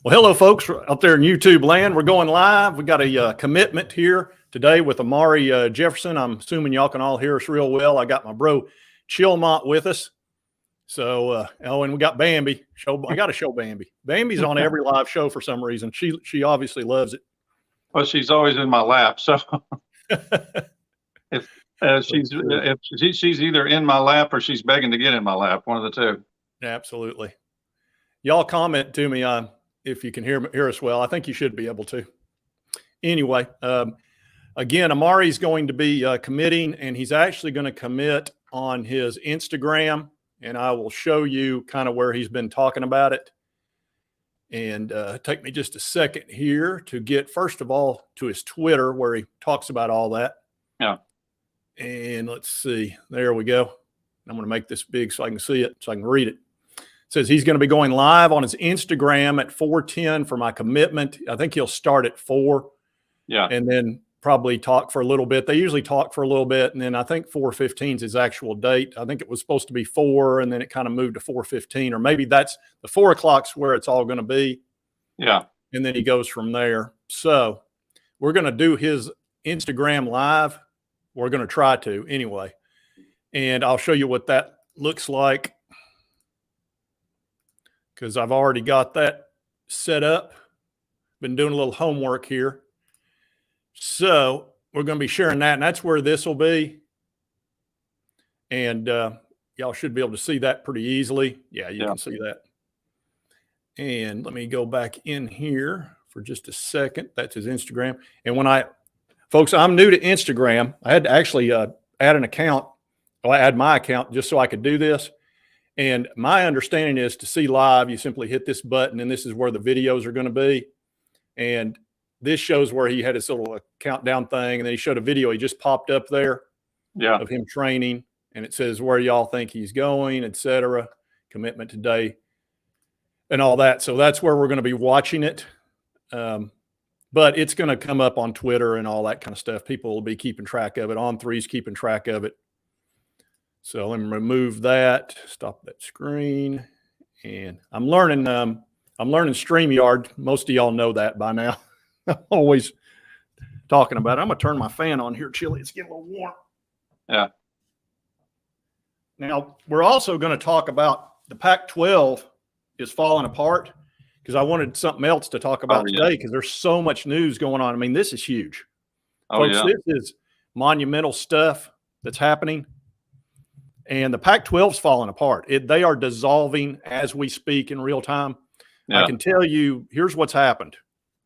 Well, hello, folks out there in YouTube land. We're going live. We got a commitment here today with Amari Jefferson. I'm assuming y'all can all hear us real well. I got my bro Chilmont with us. So, and we got Bambi. I got to show Bambi. Bambi's on every live show for some reason. She obviously loves it. Well, she's always in my lap. So if she's either in my lap or she's begging to get in my lap, one of the two. Absolutely. Y'all comment to me on if you can hear us well. I think you should be able to. Anyway, again, Amari's going to be committing, and he's actually going to commit on his Instagram, and I will show you kind of where he's been talking about it. And take me just a second here to get, first of all, to his Twitter where he talks about all that. Yeah. And let's see. There we go. I'm going to make this big so I can see it, so I can read it. It says he's going to be going live on his Instagram at 4:10 for my commitment. I think he'll start at 4. Yeah. And then probably talk for a little bit. They usually talk for a little bit. And then I think 4:15 is his actual date. I think it was supposed to be 4, and then it kind of moved to 4:15, or maybe that's the 4 o'clock's where it's all going to be. Yeah. And then he goes from there. So we're going to do his Instagram live. We're going to try to anyway. And I'll show you what that looks like, because I've already got that set up. Been doing a little homework here. So we're going to be sharing that, and that's where this will be. And y'all should be able to see that pretty easily. Yeah, you can see that. And let me go back in here for just a second. That's his Instagram. And folks, I'm new to Instagram. I had to actually add an account. Well, I add my account just so I could do this. And my understanding is to see live, you simply hit this button, and this is where the videos are going to be. And this shows where he had his little countdown thing, and then he showed a video. He just popped up there of him training, and it says where y'all think he's going, etc. Commitment today and all that. So that's where we're going to be watching it. But it's going to come up on Twitter and all that kind of stuff. People will be keeping track of it. On3's keeping track of it. So let me remove that, stop that screen. And I'm learning StreamYard. Most of y'all know that by now. I'm always talking about it. I'm going to turn my fan on here, Chili. It's getting a little warm. Yeah. Now, we're also going to talk about the Pac-12 is falling apart, because I wanted something else to talk about today, because there's so much news going on. I mean, this is huge. Folks, this is monumental stuff that's happening. And the Pac-12's falling apart. They are dissolving as we speak in real time. I can tell you, here's what's happened.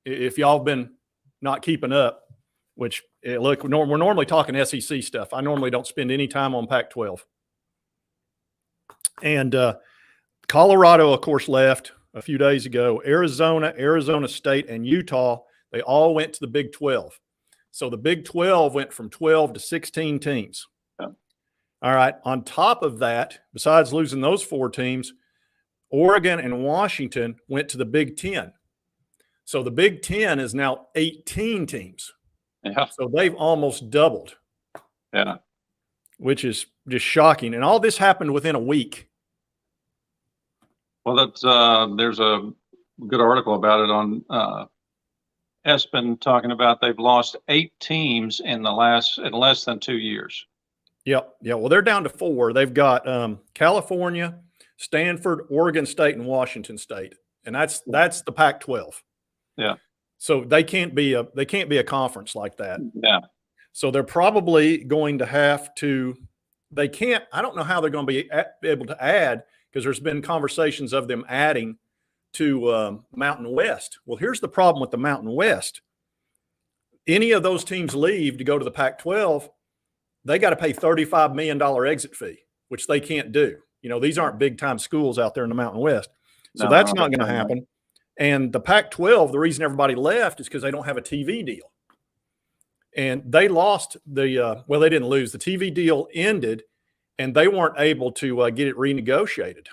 If y'all been not keeping up, which, look, we're normally talking SEC stuff. I normally don't spend any time on Pac-12. And Colorado, of course, left a few days ago. Arizona State, and Utah, they all went to the Big 12. So the Big 12 went from 12 to 16 teams. All right. On top of that, besides losing those 4 teams, Oregon and Washington went to the Big 10. So the Big 10 is now 18 teams. Yeah. So they've almost doubled. Yeah. Which is just shocking. And all this happened within a week. Well, there's a good article about it on ESPN talking about they've lost 8 teams in less than 2 years. Yep. Yeah. Well, they're down to 4. They've got California, Stanford, Oregon State, and Washington State, and that's the Pac-12. Yeah. So they can't be a conference like that. Yeah. So they're probably going to have to. They can't. I don't know how they're going to be able to add, because there's been conversations of them adding to Mountain West. Well, here's the problem with the Mountain West. Any of those teams leave to go to the Pac-12. They got to pay $35 million exit fee, which they can't do. You know, these aren't big time schools out there in the Mountain West. So that's not going to happen. And the Pac-12, the reason everybody left is because they don't have a TV deal. And they lost they didn't lose. The TV deal ended, and they weren't able to get it renegotiated.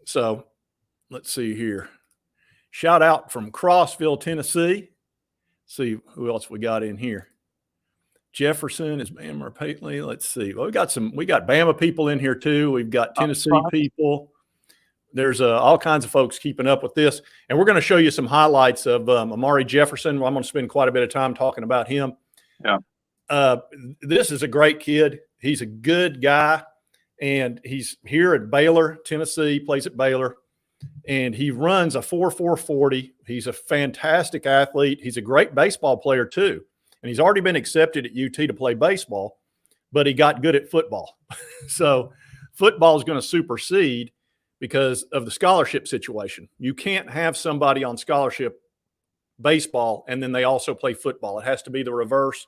So let's see here. Shout out from Crossville, Tennessee. See who else we got in here. Jefferson is Bama Paisley. Let's see. Well, we got Bama people in here too. We've got Tennessee people. there's all kinds of folks keeping up with this. And we're going to show you some highlights of Amari Jefferson. I'm going to spend quite a bit of time talking about him. Yeah. This is a great kid. He's a good guy. And he's here at Baylor, Tennessee, plays at Baylor. And he runs a 4.4 40. He's a fantastic athlete. He's a great baseball player, too. And he's already been accepted at UT to play baseball, but he got good at football. So football is going to supersede because of the scholarship situation. You can't have somebody on scholarship baseball and then they also play football. It has to be the reverse.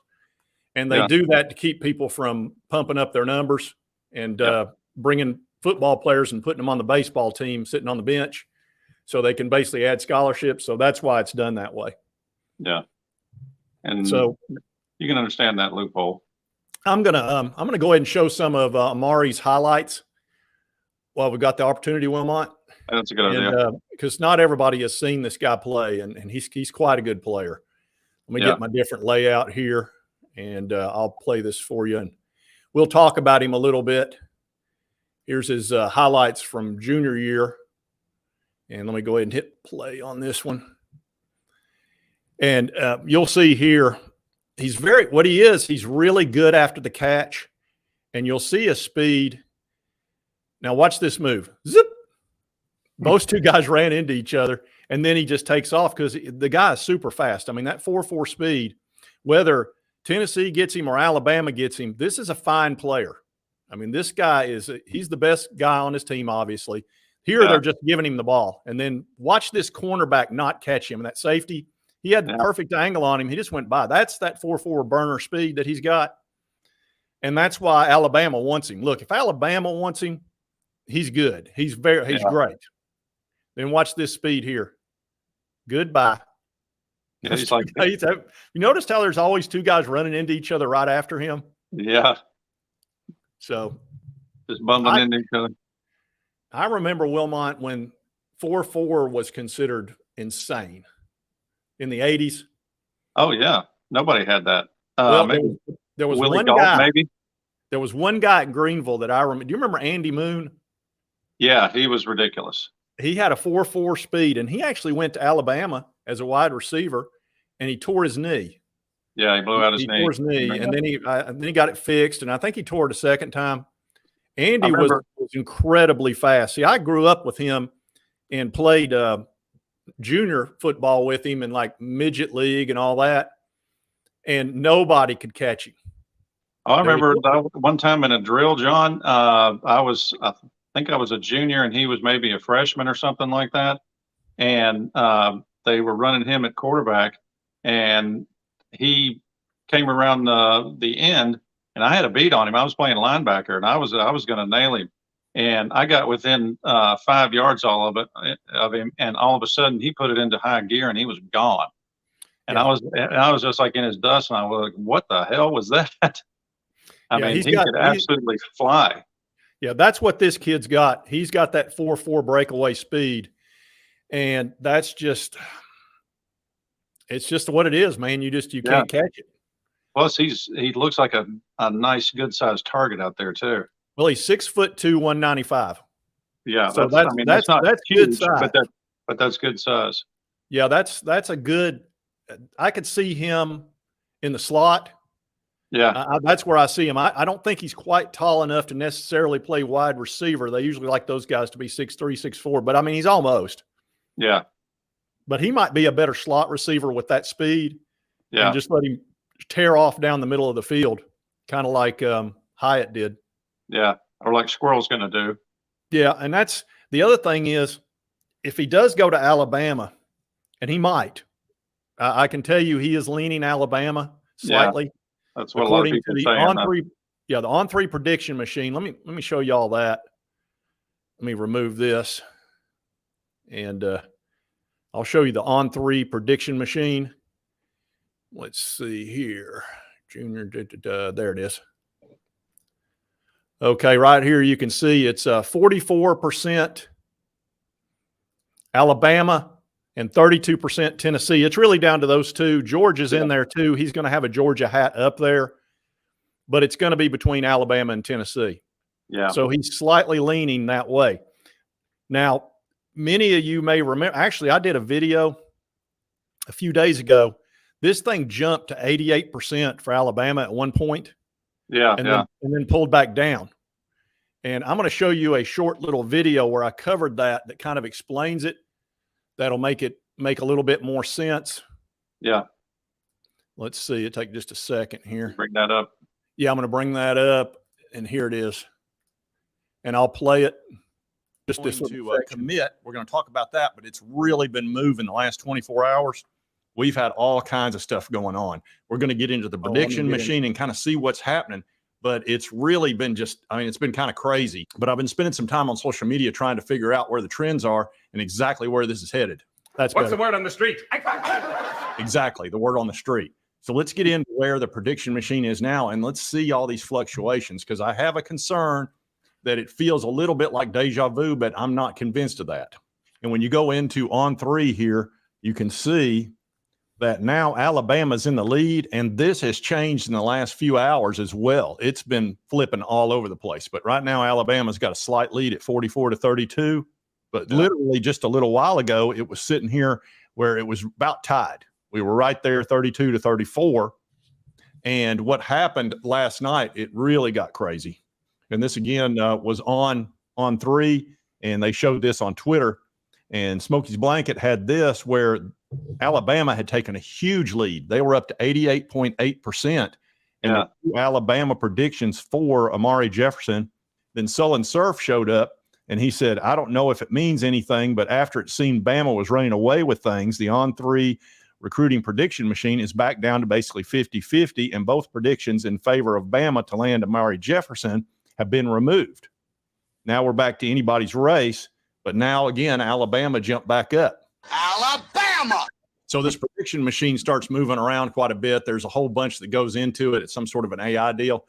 And they do that to keep people from pumping up their numbers and bringing football players and putting them on the baseball team, sitting on the bench, so they can basically add scholarships. So that's why it's done that way. Yeah. And so you can understand that loophole. I'm gonna go ahead and show some of Amari's highlights while we've got the opportunity, Wilmot. That's a good idea. Because not everybody has seen this guy play, and he's quite a good player. Let me get my different layout here, and I'll play this for you, and we'll talk about him a little bit. Here's his highlights from junior year, and let me go ahead and hit play on this one. And you'll see here, he's really good after the catch, and you'll see his speed. Now watch this move. Zip. Those two guys ran into each other, and then he just takes off because the guy is super fast. I mean, that 4.4 speed, whether Tennessee gets him or Alabama gets him, this is a fine player. I mean, this guy he's the best guy on his team, obviously. Here they're just giving him the ball. And then watch this cornerback not catch him. And that safety, he had the perfect angle on him. He just went by. That's that 4.4 burner speed that he's got. And that's why Alabama wants him. Look, if Alabama wants him, he's good. He's great. Then watch this speed here. Goodbye. Yeah, he's like, you noticed how there's always two guys running into each other right after him? Yeah. So just bumping into each other. I remember, Wilmot, when 4.4 was considered insane in the 80s. Oh, yeah. Nobody had that. Maybe there was Willie one Gault, guy. maybe. There was one guy at Greenville that I remember. Do you remember Andy Moon? Yeah, he was ridiculous. He had a 4.4 speed, and he actually went to Alabama as a wide receiver, and he tore his knee. Yeah, he blew out his knee. He tore his knee, and then he got it fixed, and I think he tore it a second time. Andy was incredibly fast. See, I grew up with him and played junior football with him in like midget league and all that, and nobody could catch him. Oh, I remember one time in a drill, John. I think I was a junior, and he was maybe a freshman or something like that, and they were running him at quarterback, and he came around the end, and I had a beat on him. I was playing linebacker, and I was going to nail him, and I got within 5 yards of him, and all of a sudden he put it into high gear, and he was gone. And I was just like in his dust, and I was like, "What the hell was that?" I mean, he could absolutely fly. Yeah, that's what this kid's got. He's got that 4.4 breakaway speed, and that's just. It's just what it is, man. You can't catch it. Plus, he looks like a nice, good sized target out there too. Well, he's 6'2", 195. Yeah, so that's not huge, good size. But that's good size. Yeah, that's a good. I could see him in the slot. Yeah, that's where I see him. I don't think he's quite tall enough to necessarily play wide receiver. They usually like those guys to be 6'3", 6'4", but I mean he's almost. Yeah. But he might be a better slot receiver with that speed. Yeah. And just let him tear off down the middle of the field, kind of like Hyatt did. Yeah, or like Squirrel's going to do. Yeah, and that's the other thing is if he does go to Alabama, and he might, I can tell you he is leaning Alabama slightly. Yeah, that's what a lot of people say. The on-3 prediction machine. Let me show you all that. Let me remove this, and I'll show you the on-3 prediction machine. Let's see here. Junior, there it is. Okay, right here you can see it's 44% Alabama and 32% Tennessee. It's really down to those two. Georgia's in there too. He's going to have a Georgia hat up there, but it's going to be between Alabama and Tennessee. Yeah. So he's slightly leaning that way. Now, many of you may remember, actually, I did a video a few days ago. This thing jumped to 88% for Alabama at one point. Yeah. And then pulled back down. And I'm going to show you a short little video where I covered that kind of explains it. That'll make a little bit more sense. Yeah. Let's see. It'll take just a second here. Bring that up. Yeah, I'm going to bring that up. And here it is. And I'll play it. Just this to commit. We're going to talk about that, but it's really been moving the last 24 hours. We've had all kinds of stuff going on. We're going to get into the prediction machine and kind of see what's happening. But it's really been it's been kind of crazy. But I've been spending some time on social media trying to figure out where the trends are and exactly where this is headed. What's the word on the street? Exactly, the word on the street. So let's get into where the prediction machine is now, and let's see all these fluctuations, because I have a concern that it feels a little bit like deja vu, but I'm not convinced of that. And when you go into On3 here, you can see that now Alabama's in the lead, and this has changed in the last few hours as well. It's been flipping all over the place. But right now, Alabama's got a slight lead at 44-32. But literally just a little while ago, it was sitting here where it was about tied. We were right there, 32-34. And what happened last night, it really got crazy. And this, again, was on 3, and they showed this on Twitter. And Smokey's Blanket had this where Alabama had taken a huge lead. They were up to 88.8%. And the Alabama predictions for Amari Jefferson. Then Sullen Surf showed up, and he said, I don't know if it means anything, but after it seemed Bama was running away with things, the On3 recruiting prediction machine is back down to basically 50-50, and both predictions in favor of Bama to land Amari Jefferson have been removed. Now we're back to anybody's race, but now again, Alabama jumped back up. Alabama! So this prediction machine starts moving around quite a bit. There's a whole bunch that goes into it. It's some sort of an AI deal.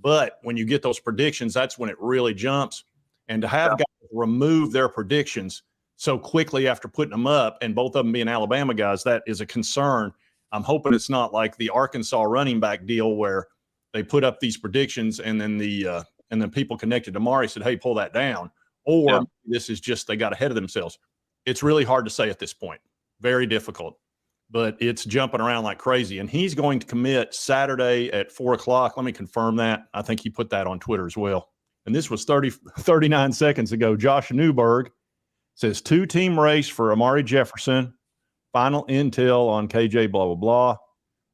But when you get those predictions, that's when it really jumps. And to have guys remove their predictions so quickly after putting them up, and both of them being Alabama guys, that is a concern. I'm hoping it's not like the Arkansas running back deal where they put up these predictions and then the people connected to Amari said, hey, pull that down. Or this is just they got ahead of themselves. It's really hard to say at this point. Very difficult. But it's jumping around like crazy. And he's going to commit Saturday at 4 o'clock. Let me confirm that. I think he put that on Twitter as well. And this was 39 seconds ago. Josh Newberg says 2-team race for Amari Jefferson. Final intel on KJ, blah, blah, blah.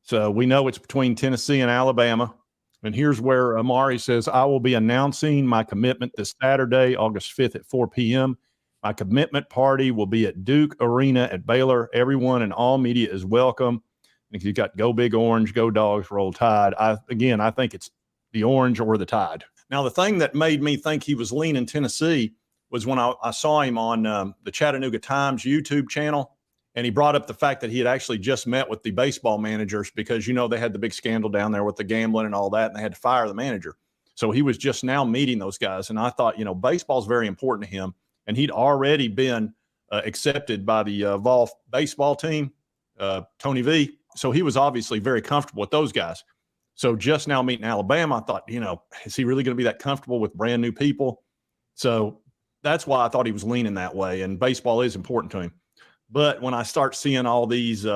So we know it's between Tennessee and Alabama. And here's where Amari says, I will be announcing my commitment this Saturday, August 5th at 4 p.m. My commitment party will be at Duke Arena at Baylor. Everyone and all media is welcome. If you've got Go Big Orange, Go Dogs, Roll Tide. I think it's the Orange or the Tide. Now, the thing that made me think he was leaning Tennessee was when I saw him on the Chattanooga Times YouTube channel, and he brought up the fact that he had actually just met with the baseball managers because, they had the big scandal down there with the gambling and all that, and they had to fire the manager. So he was just now meeting those guys. And I thought, baseball is very important to him. And he'd already been accepted by the Vol baseball team, Tony V. So he was obviously very comfortable with those guys. So just now meeting Alabama, I thought, is he really going to be that comfortable with brand new people? So that's why I thought he was leaning that way. And baseball is important to him. But when I start seeing all these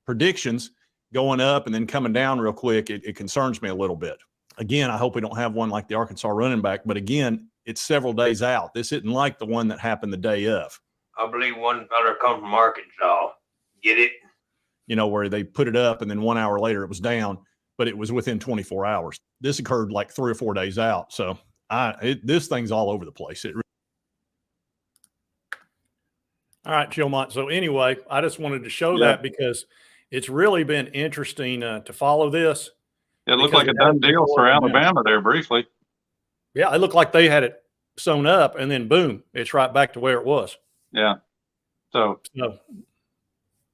predictions going up and then coming down real quick, it concerns me a little bit. Again, I hope we don't have one like the Arkansas running back. But again, it's several days out. This isn't like the one that happened the day of. I believe one better come from Arkansas. Get it? Where they put it up and then 1 hour later it was down, but it was within 24 hours. This occurred like 3 or 4 days out. So this thing's all over the place. All right, Chillmont. So anyway, I just wanted to show that because it's really been interesting to follow this. It looked like a done deal for Alabama there briefly. Yeah, it looked like they had it sewn up, and then boom, it's right back to where it was. Yeah. So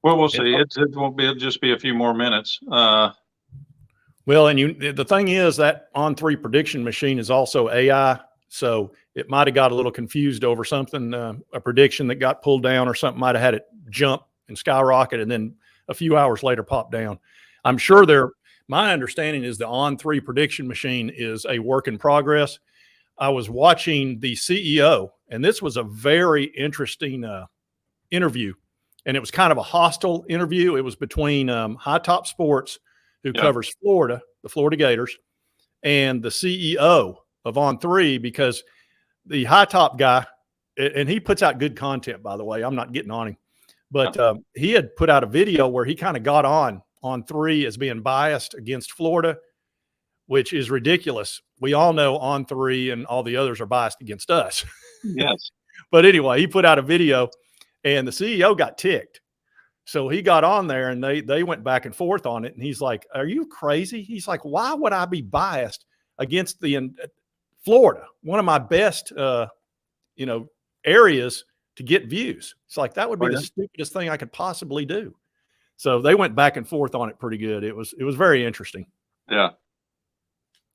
well, we'll see. It won't be. It'll just be a few more minutes. Well, and the thing is that On3 prediction machine is also AI, so it might have got a little confused over something, a prediction that got pulled down or something might have had it jump and skyrocket, and then a few hours later pop down. I'm sure my understanding is the On3 prediction machine is a work in progress. I was watching the CEO, and this was a very interesting interview. And it was kind of a hostile interview. It was between High Top Sports, who covers Florida, the Florida Gators, and the CEO of On3, because the High Top guy, and he puts out good content, by the way. I'm not getting on him, but he had put out a video where he kind of got on 3 as being biased against Florida, which is ridiculous. We all know On 3 and all the others are biased against us. Yes. But anyway, he put out a video and the CEO got ticked. So he got on there and they went back and forth on it. And he's like, are you crazy? He's like, why would I be biased against the Florida, one of my best, areas to get views? It's like, that would be the stupidest thing I could possibly do. So they went back and forth on it pretty good. It was very interesting. Yeah.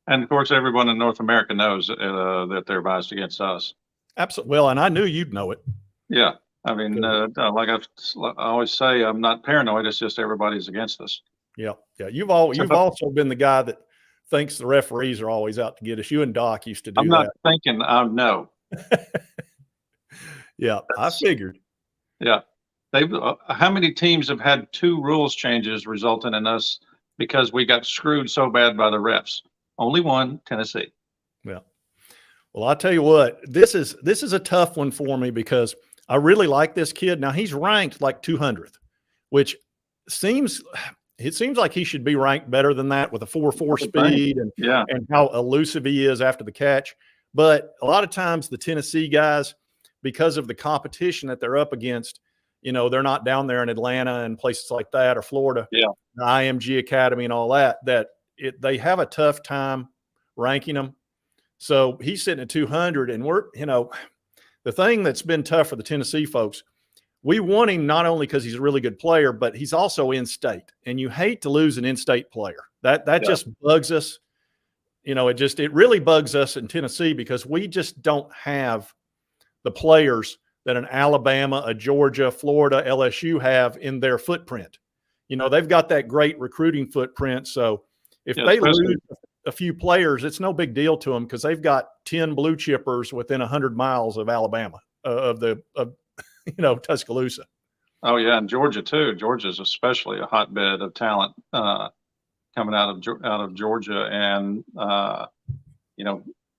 And of course, everyone in North America knows that they're biased against us. Absolutely. Well, and I knew you'd know it. Yeah. I mean, like I always say, I'm not paranoid. It's just everybody's against us. Yeah. Yeah. You've also been the guy that thinks the referees are always out to get us. You and Doc used to do that. I'm not thinking, I know. Yeah. I figured. Yeah. How many teams have had 2 rules changes resulting in us because we got screwed so bad by the refs? Only one, Tennessee. Yeah. Well, I'll tell you what, this is a tough one for me because I really like this kid. Now he's ranked like 200th, which seems like he should be ranked better than that with a 4.4 speed and how elusive he is after the catch. But a lot of times the Tennessee guys, because of the competition that they're up against, they're not down there in Atlanta and places like that, or Florida, the IMG Academy and all that, they have a tough time ranking them. So he's sitting at 200, and the thing that's been tough for the Tennessee folks, we want him not only because he's a really good player, but he's also in state, and you hate to lose an in-state player. That just bugs us. It really bugs us in Tennessee because we just don't have the players that an Alabama, a Georgia, Florida, LSU have in their footprint. They've got that great recruiting footprint. So if they lose a few players, it's no big deal to them because they've got 10 blue chippers within 100 miles of Alabama, of Tuscaloosa. Oh yeah, and Georgia too. Georgia's especially a hotbed of talent coming out of Georgia, and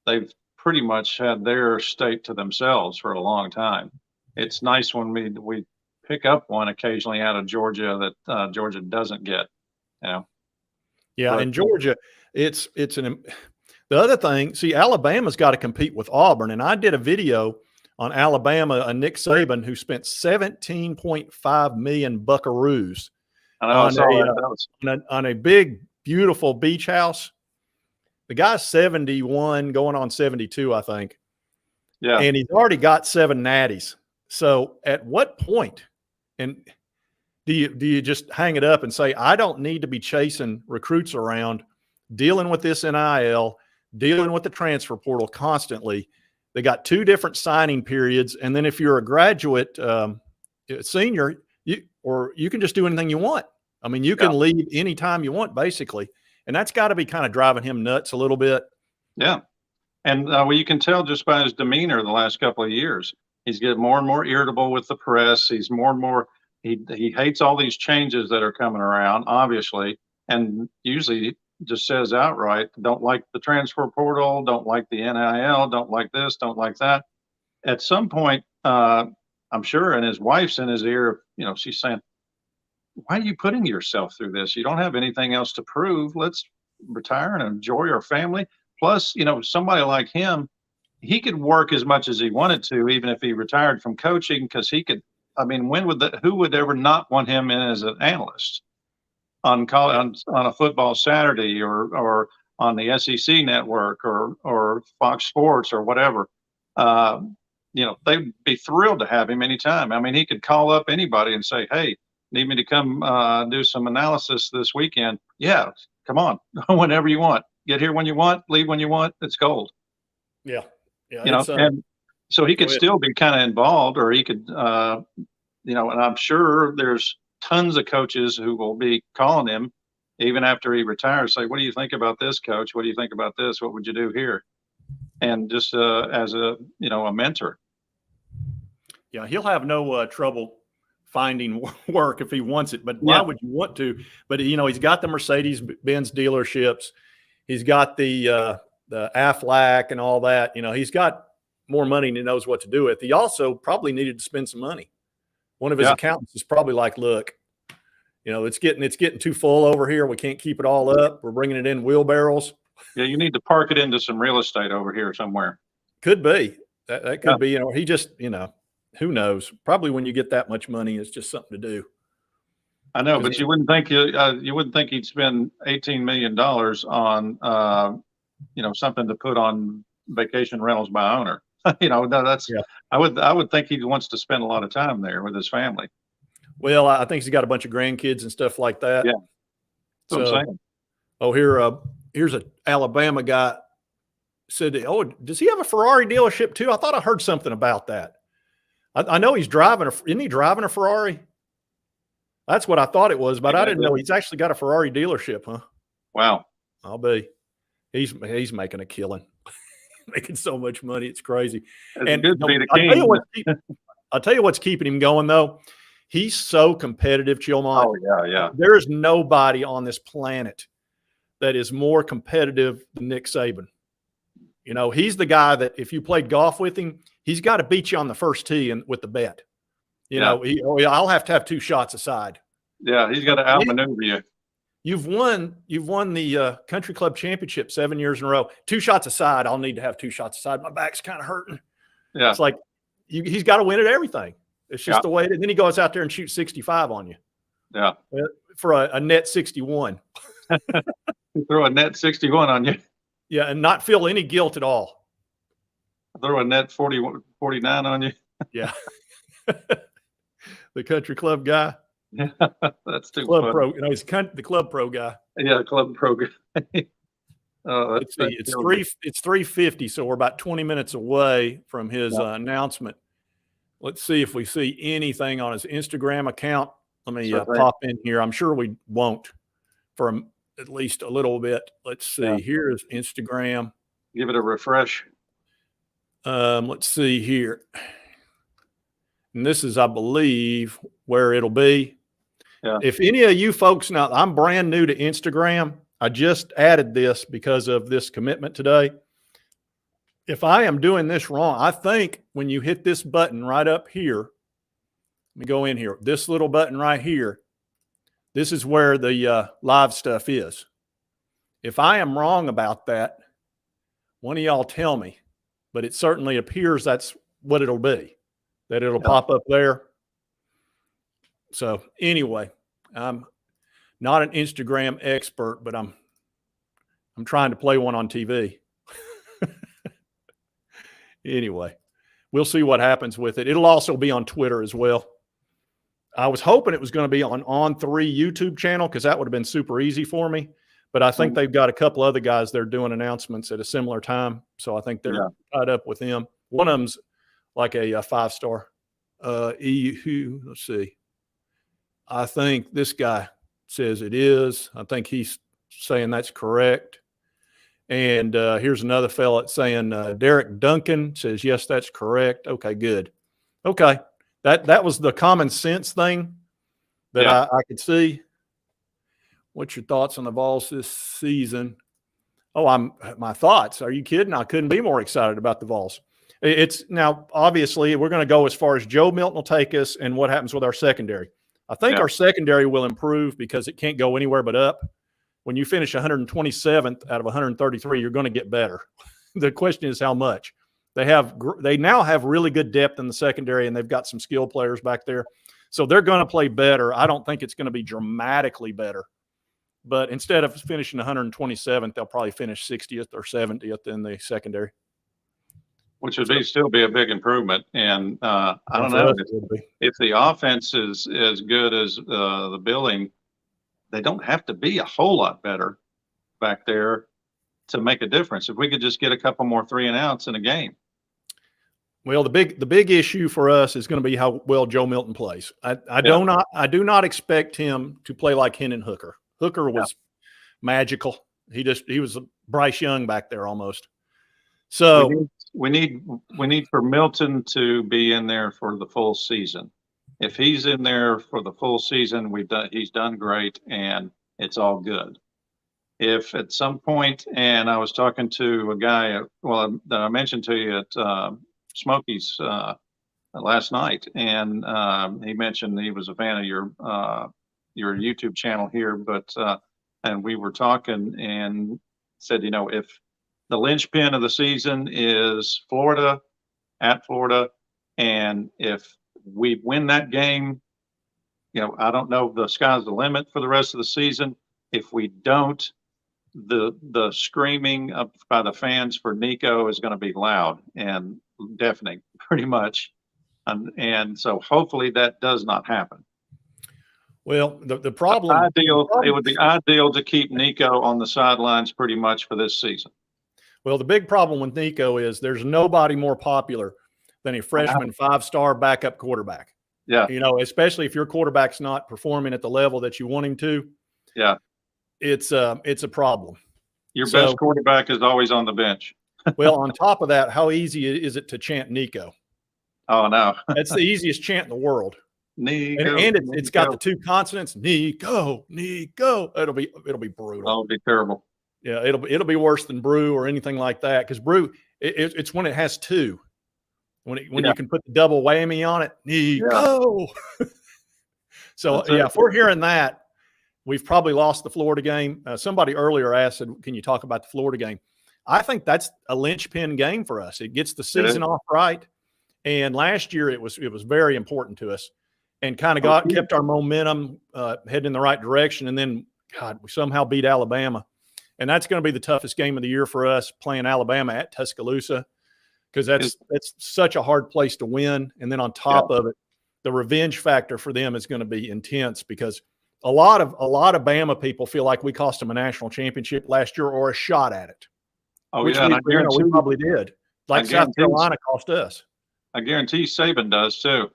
they've pretty much had their state to themselves for a long time. It's nice when we pick up one occasionally out of Georgia that Georgia doesn't get. Yeah, in Georgia, the other thing. See, Alabama's got to compete with Auburn, and I did a video on Alabama and Nick Saban, who spent 17.5 million buckaroos on a big, beautiful beach house. The guy's 71, going on 72, I think. Yeah, and he's already got 7 natties. So, at what point, and do you just hang it up and say, I don't need to be chasing recruits around, dealing with this NIL, dealing with the transfer portal constantly? They got 2 different signing periods. And then if you're a graduate senior, you can just do anything you want. I mean, you can leave anytime you want, basically. And that's got to be kind of driving him nuts a little bit. Yeah. And you can tell just by his demeanor the last couple of years. He's getting more and more irritable with the press. He's more and more, he hates all these changes that are coming around, obviously. And usually just says outright, don't like the transfer portal, don't like the NIL, don't like this, don't like that. At some point, I'm sure, and his wife's in his ear, she's saying, why are you putting yourself through this? You don't have anything else to prove. Let's retire and enjoy our family. Plus, somebody like him, he could work as much as he wanted to, even if he retired from coaching, because he could. I mean, who would ever not want him in as an analyst on a football Saturday or on the SEC network or Fox Sports or whatever? They'd be thrilled to have him anytime. I mean, he could call up anybody and say, hey, need me to come do some analysis this weekend? Yeah, come on, whenever you want. Get here when you want, leave when you want. It's gold. Yeah. And so he could still be kind of involved, or he could, and I'm sure there's tons of coaches who will be calling him even after he retires, say, what do you think about this, coach? What do you think about this? What would you do here? and just as a a mentor. Yeah, he'll have no trouble finding work if he wants it. But why Yeah. would you want to? But he's got the Mercedes-Benz dealerships. He's got the Aflac and all that. He's got more money than he knows what to do with. He also probably needed to spend some money. One of his accountants is probably like, look, it's getting too full over here. We can't keep it all up. We're bringing it in wheelbarrows. Yeah, you need to park it into some real estate over here somewhere. Could be. That could be, he just, who knows? Probably when you get that much money, it's just something to do. I know, but you wouldn't think he'd spend $18 million on something to put on vacation rentals by owner. That's I would think he wants to spend a lot of time there with his family. Well, I think he's got a bunch of grandkids and stuff like that. Yeah. That's what I'm saying. Oh, here's an Alabama guy said, oh, does he have a Ferrari dealership too? I thought I heard something about that. I know he's isn't he driving a Ferrari? That's what I thought it was, but I didn't know he's actually got a Ferrari dealership, huh? Wow. I'll be. He's making a killing, making so much money. It's crazy. It's good to be the king. I'll tell you what's keeping him going though. He's so competitive, Chilmont. Oh yeah. There is nobody on this planet that is more competitive than Nick Saban. He's the guy that if you played golf with him, he's got to beat you on the first tee and with the bet. I'll have to have 2 shots aside. Yeah, he's got to outmaneuver you. You've won the country club championship 7 years in a row. 2 shots aside, I'll need to have 2 shots aside. My back's kind of hurting. Yeah, it's like he's got to win at everything. It's just the way it is. Then he goes out there and shoots 65 on you. Yeah, for a net 61. Throw a net 61 on you. Yeah, and not feel any guilt at all. Throw a net 49 on you. Yeah. The country club guy. Yeah, that's too club funny. pro. He's the club pro guy. Yeah, club pro guy. Let's see. It's 3:50, so we're about 20 minutes away from his announcement. Let's see if we see anything on his Instagram account. Let me pop in here. I'm sure we won't for at least a little bit. Let's see. Yeah. Here's Instagram. Give it a refresh. Let's see here. And this is, I believe, where it'll be. Yeah. If any of you folks, now I'm brand new to Instagram. I just added this because of this commitment today. If I am doing this wrong, I think when you hit this button right up here, let me go in here, this little button right here, this is where the live stuff is. If I am wrong about that, one of y'all tell me, but it certainly appears that's what it'll be, that it'll pop up there. So anyway, I'm not an Instagram expert, but I'm trying to play one on TV. Anyway, we'll see what happens with it. It'll also be on Twitter as well. I was hoping it was going to be on On3 YouTube channel because that would have been super easy for me. But I think they've got a couple other guys they're doing announcements at a similar time. So I think they're tied up with them. One of them's like a 5-star. Let's see. I think this guy says it is. I think he's saying that's correct. And here's another fella saying Derek Duncan says, yes, that's correct. Okay, good. Okay. That was the common sense thing that I could see. What's your thoughts on the Vols this season? Oh, my thoughts. Are you kidding? I couldn't be more excited about the Vols. It's now, obviously, we're going to go as far as Joe Milton will take us and what happens with our secondary. I think our secondary will improve because it can't go anywhere but up. When you finish 127th out of 133, you're going to get better. The question is how much. They now have really good depth in the secondary, and they've got some skill players back there. So they're going to play better. I don't think it's going to be dramatically better. But instead of finishing 127th, they'll probably finish 60th or 70th in the secondary. Which would still be a big improvement. And I don't know if the offense is as good as the billing, they don't have to be a whole lot better back there to make a difference. If we could just get a couple more 3-and-outs in a game. Well, the big issue for us is going to be how well Joe Milton plays. I do not expect him to play like Hendon Hooker. Hooker was magical. He was Bryce Young back there almost. So we need for Milton to be in there for the full season. If he's in there for the full season, he's done great, and it's all good. If at some point, and I was talking to a guy, that I mentioned to you at Smokey's last night, and he mentioned he was a fan of your YouTube channel here, but and we were talking and said, if the linchpin of the season is Florida, at Florida, and if we win that game, I don't know if the sky's the limit for the rest of the season. If we don't, the screaming by the fans for Nico is going to be loud and deafening, pretty much. And so hopefully that does not happen. well, the problem, it would be ideal to keep Nico on the sidelines pretty much for this season. well, the big problem with Nico is there's nobody more popular than a freshman 5-star backup quarterback. Yeah. Especially if your quarterback's not performing at the level that you want him to. Yeah. It's a problem. Your best quarterback is always on the bench. Well, on top of that, how easy is it to chant Nico? Oh, no. That's the easiest chant in the world. Nico, and it's got the 2 consonants, Nico, Nico. It'll be brutal. Oh, it'll be terrible. Yeah, it'll be worse than brew or anything like that, because brew, it's when it has 2. When you can put the double whammy on it, Nico. Yeah. So if we're hearing that, we've probably lost the Florida game. Somebody earlier asked, can you talk about the Florida game? I think that's a linchpin game for us. It gets the season off right. And last year it was very important to us, and kind of kept our momentum heading in the right direction. And then, God, we somehow beat Alabama. And that's going to be the toughest game of the year for us, playing Alabama at Tuscaloosa, because that's such a hard place to win. And then on top of it, the revenge factor for them is going to be intense, because a lot of Bama people feel like we cost them a national championship last year, or a shot at it. Oh, which yeah, we probably did. Like South Carolina cost us. I guarantee Saban does too.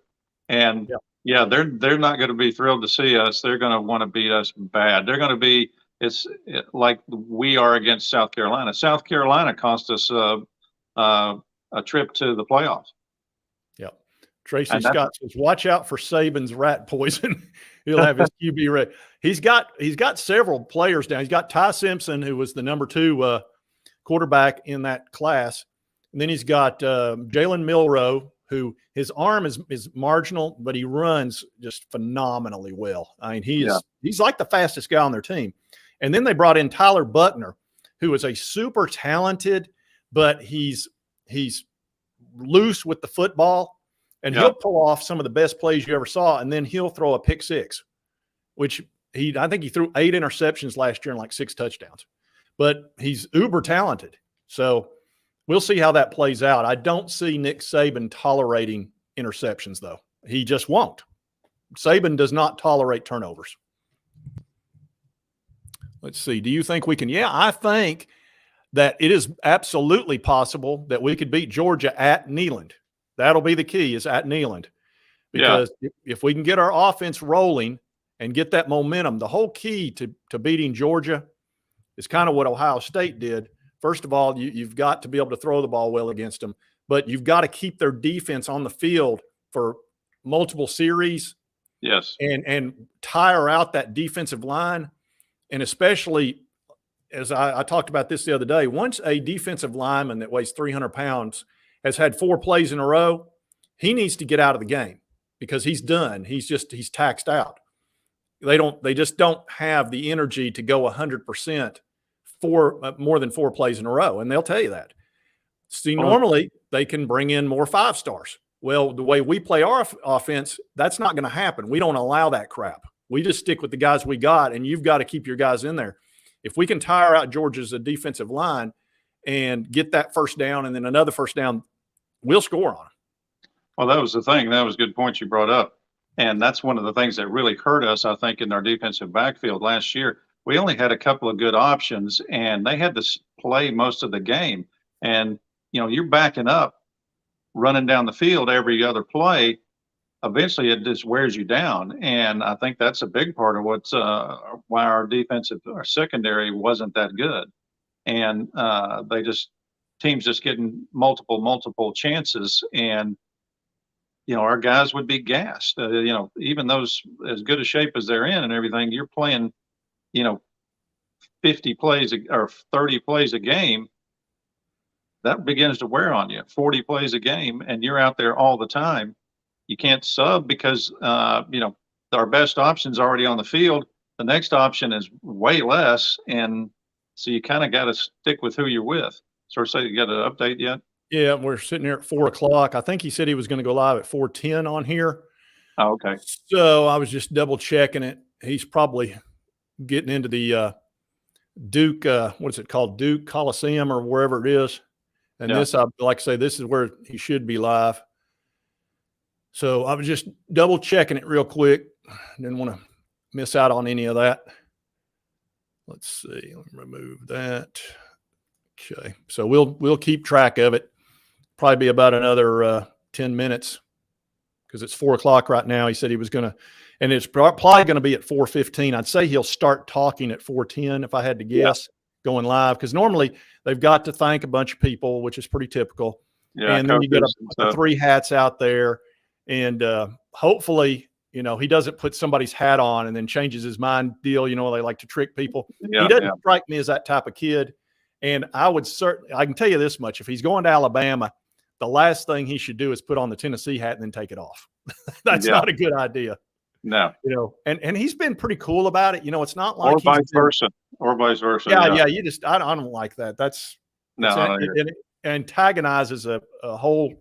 And they're not going to be thrilled to see us. They're going to want to beat us bad. They're going to be like we are against South Carolina. South Carolina cost us a trip to the playoffs. Yep. Tracy Scott says, "Watch out for Saban's rat poison. He'll have his QB ready." He's got several players down. He's got Ty Simpson, who was the number 2 quarterback in that class. And then he's got Jalen Milroe, who his arm is marginal, but he runs just phenomenally well. I mean, he's like the fastest guy on their team. And then they brought in Tyler Buckner, who is a super talented, but he's loose with the football, and he'll pull off some of the best plays you ever saw. And then he'll throw a pick 6, which I think he threw 8 interceptions last year and like 6 touchdowns. But he's uber talented. So we'll see how that plays out. I don't see Nick Saban tolerating interceptions, though. He just won't. Saban does not tolerate turnovers. Let's see. Do you think we can? Yeah, I think that it is absolutely possible that we could beat Georgia at Neyland. That'll be the key, is at Neyland. Because if we can get our offense rolling and get that momentum, the whole key to beating Georgia is kind of what Ohio State did. First of all, you've got to be able to throw the ball well against them, but you've got to keep their defense on the field for multiple series. Yes. And tire out that defensive line. And especially, as I talked about this the other day, once a defensive lineman that weighs 300 pounds has had 4 plays in a row, he needs to get out of the game, because he's done. He's taxed out. They just don't have the energy to go 100% for more than 4 plays in a row. And they'll tell you that. See, normally they can bring in more 5-stars. Well, the way we play our offense, that's not going to happen. We don't allow that crap. We just stick with the guys we got, and you've got to keep your guys in there. If we can tire out Georgia's defensive line and get that first down and then another first down, we'll score on them. Well, that was the thing. That was a good point you brought up. And that's one of the things that really hurt us, I think, in our defensive backfield last year. We only had a couple of good options, and they had to play most of the game. And, you're backing up, running down the field every other play. Eventually, it just wears you down. And I think that's a big part of why our secondary wasn't that good. And they just teams just getting multiple chances, and our guys would be gassed. Even those as good a shape as they're in and everything, you're playing, 50 plays or 30 plays a game. That begins to wear on you. 40 plays a game, and you're out there all the time. You can't sub because our best option's already on the field. The next option is way less, and so you kind of got to stick with who you're with. So, say you got an update yet? Yeah, we're sitting here at 4:00. I think he said he was going to go live at 4:10 on here. Oh, okay. So I was just double checking it. He's probably getting into the Duke, what's it called? Duke Coliseum or wherever it is. And Yeah. this, like I say, this is where he should be live. So I was just double checking it real quick. Didn't want to miss out on any of that. Let's see. Let me remove that. Okay. So we'll keep track of it. Probably be about another 10 minutes because it's 4:00 right now. He said he was going to, and it's probably going to be at 4:15. I'd say he'll start talking at 4:10 if I had to guess, going live, because normally they've got to thank a bunch of people, which is pretty typical. Yeah, and then you get the three hats out there, and hopefully, he doesn't put somebody's hat on and then changes his mind deal. They like to trick people. Yeah, he doesn't strike me as that type of kid. And I can tell you this much: if he's going to Alabama, the last thing he should do is put on the Tennessee hat and then take it off. That's not a good idea. No. And he's been pretty cool about it. It's not like vice versa. Yeah. I don't like that. It antagonizes a whole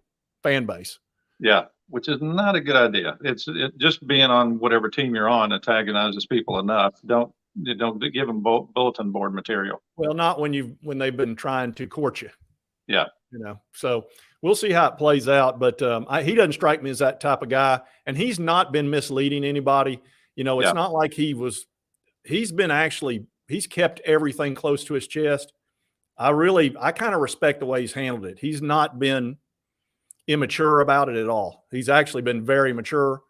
fan base. Yeah, which is not a good idea. It's just being on whatever team you're on antagonizes people enough. Don't give them bulletin board material. Well, not when they've been trying to court you. Yeah. So we'll see how it plays out. But he doesn't strike me as that type of guy, and he's not been misleading anybody. It's not like he's kept everything close to his chest. I kind of respect the way he's handled it. He's not been immature about it at all. He's actually been very mature.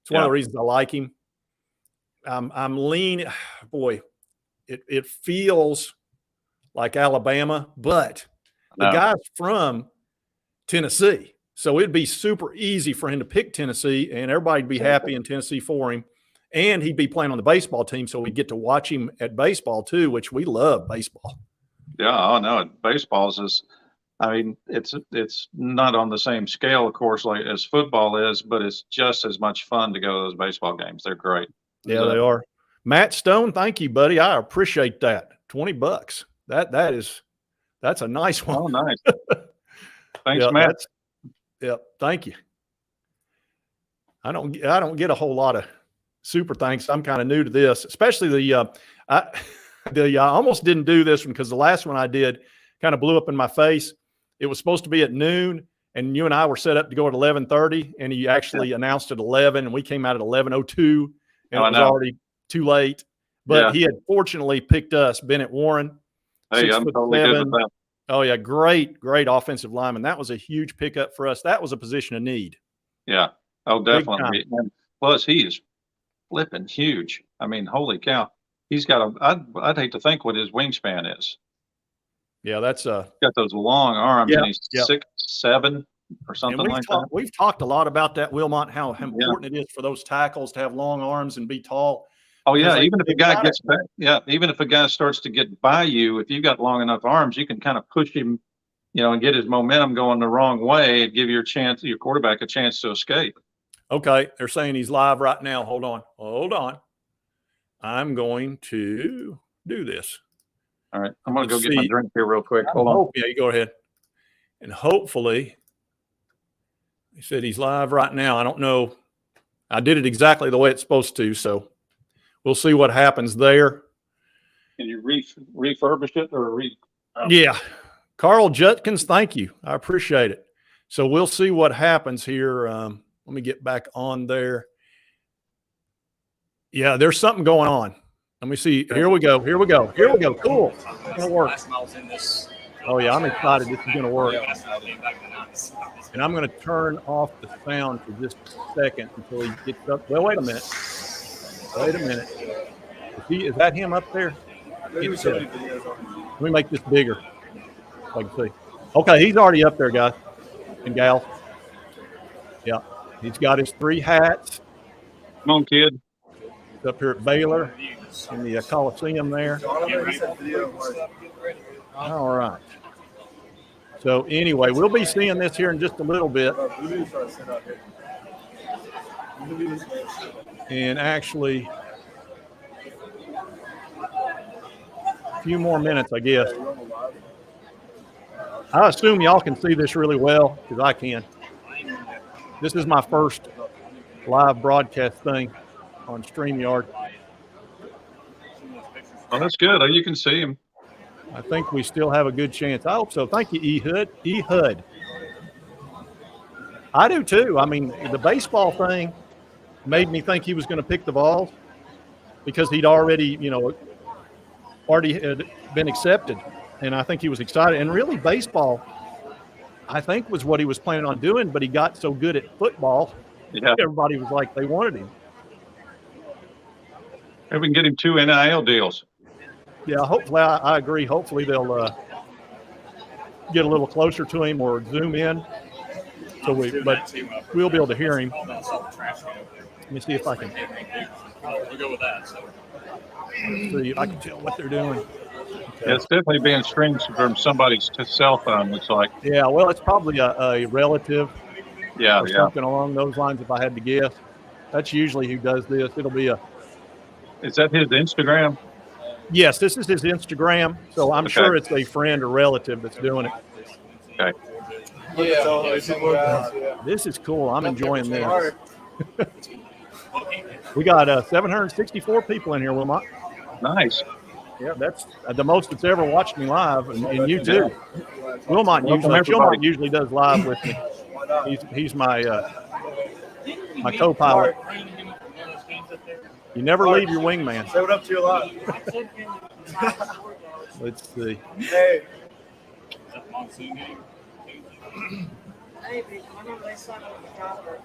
It's one of the reasons I like him. I'm leaning, boy, it feels like Alabama, but the guy's from Tennessee. So it'd be super easy for him to pick Tennessee, and everybody'd be happy in Tennessee for him. And he'd be playing on the baseball team, so we'd get to watch him at baseball too, which we love baseball. Yeah, no, baseball's it's not on the same scale, of course, like as football is, but it's just as much fun to go to those baseball games. They're great. Yeah, they are. Matt Stone, thank you, buddy. I appreciate that. $20. That's a nice one. Oh, nice. Thanks, Matt. Thank you. I don't get a whole lot of super thanks. I'm kind of new to this, especially I almost didn't do this one because the last one I did kind of blew up in my face. It was supposed to be at noon, and you and I were set up to go at 11:30, and he actually announced at 11, and we came out at 11:02, and it was already too late. But he had fortunately picked us, Bennett Warren. Hey, I'm totally good with that. Oh, yeah, great offensive lineman. That was a huge pickup for us. That was a position of need. Yeah. Oh, definitely. And plus, he is flipping huge. I mean, holy cow. He's got I'd hate to think what his wingspan is. Yeah, that's he's got those long arms, and he's 6'7" or something like that. We've talked a lot about that, Wilmot, how important it is for those tackles to have long arms and be tall. Oh yeah, even if a guy gets back, even if a guy starts to get by you, if you've got long enough arms, you can kind of push him, and get his momentum going the wrong way and give your quarterback a chance to escape. Okay, they're saying he's live right now. Hold on. I'm going to do this. All right, I'm going to go get my drink here real quick. Hold on. Yeah, you go ahead. And hopefully, he said he's live right now. I don't know. I did it exactly the way it's supposed to, so we'll see what happens there. Can you refurbish it or Yeah. Carl Jutkins, thank you. I appreciate it. So we'll see what happens here. Let me get back on there. Yeah, there's something going on. Let me see. Here we go. Cool. It's going to work. Oh, yeah, I'm excited. This is going to work. And I'm going to turn off the sound for just a second until he gets up. Well, wait a minute. Is that him up there? Let me make this bigger. So I can see. Okay, he's already up there, guys and gals. Yeah, he's got his 3 hats. Come on, kid. He's up here at Baylor in the Coliseum there. All right. So anyway, we'll be seeing this here in just a little bit. And actually, a few more minutes, I guess. I assume y'all can see this really well because I can. This is my first live broadcast thing on StreamYard. Oh, that's good. You can see him. I think we still have a good chance. I hope so. Thank you, Ehud. Ehud. I do too. I mean, the baseball thing made me think he was going to pick the Vols because he'd already had been accepted. And I think he was excited. And really, baseball, I think, was what he was planning on doing, but he got so good at football, everybody was like, they wanted him. Maybe we can get him 2 NIL deals. Yeah, hopefully, I agree. Hopefully, they'll get a little closer to him or zoom in. But we'll be able to hear him. Let me see if I can. We'll go with that. So. See if I can tell what they're doing. Yeah, it's definitely being streamed from somebody's cell phone, looks like. Yeah, well, it's probably a relative or something along those lines, if I had to guess. That's usually who does this. It'll be a... Is that his Instagram? Yes, this is his Instagram, so I'm sure it's a friend or relative that's doing it. Okay. Yeah. This is cool. I'm enjoying this. We got 764 people in here, Wilmot. Nice. Yeah, that's the most that's ever watched me live, and you too. Wilmot usually does live with me. He's my co-pilot. You never leave your wingman. Say what up to you a lot. Let's see. Hey.